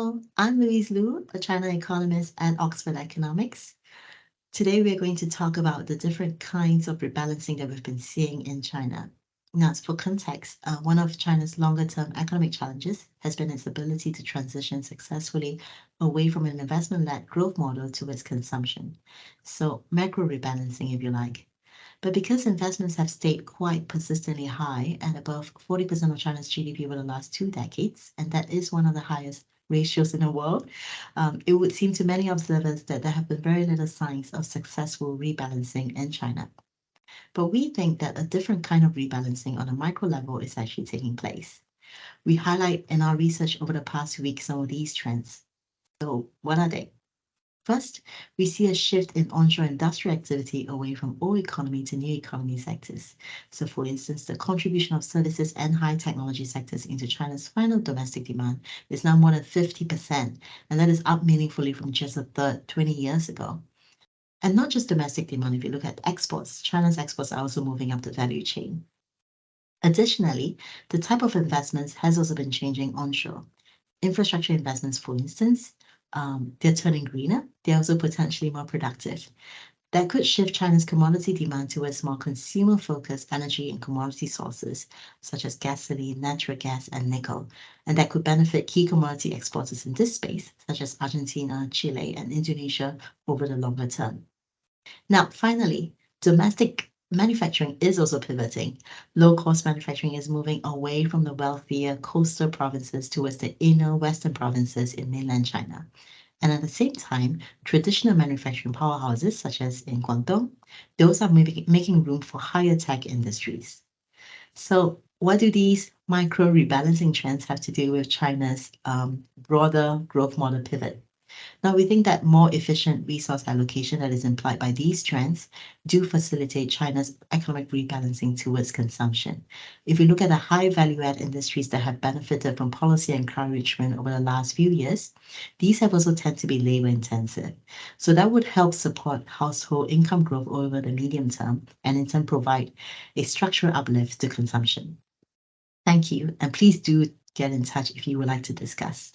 Hello, I'm Louise Loo, a China economist at Oxford Economics. Today, we're going to talk about the different kinds of rebalancing that we've been seeing in China. Now, for context, one of China's longer-term economic challenges has been its ability to transition successfully away from an investment-led growth model towards consumption. So, macro rebalancing, if you like. But because investments have stayed quite persistently high at above 40% of China's GDP over the last 2 decades, and that is one of the highest ratios in the world, it would seem to many observers that there have been very little signs of successful rebalancing in China. But we think that a different kind of rebalancing on a micro level is actually taking place. We highlight in our research over the past week some of these trends. So, what are they? First, we see a shift in onshore industrial activity away from old economy to new economy sectors. So, for instance, the contribution of services and high technology sectors into China's final domestic demand is now more than 50%, and that is up meaningfully from just a third 20 years ago. And not just domestic demand, if you look at exports, China's exports are also moving up the value chain. Additionally, the type of investments has also been changing onshore. Infrastructure investments, for instance, they're turning greener. They're also potentially more productive. That could shift China's commodity demand towards more consumer-focused energy and commodity sources, such as gasoline, natural gas, and nickel. And that could benefit key commodity exporters in this space, such as Argentina, Chile, and Indonesia, over the longer term. Now, finally, domestic manufacturing is also pivoting. Low-cost manufacturing is moving away from the wealthier coastal provinces towards the inner western provinces in mainland China. And at the same time, traditional manufacturing powerhouses, such as in Guangdong, those are making room for higher tech industries. So what do these micro rebalancing trends have to do with China's broader growth model pivot? Now, we think that more efficient resource allocation that is implied by these trends do facilitate China's economic rebalancing towards consumption. If we look at the high value-add industries that have benefited from policy encouragement over the last few years, these have also tended to be labor-intensive. So that would help support household income growth over the medium term and in turn provide a structural uplift to consumption. Thank you, and please do get in touch if you would like to discuss.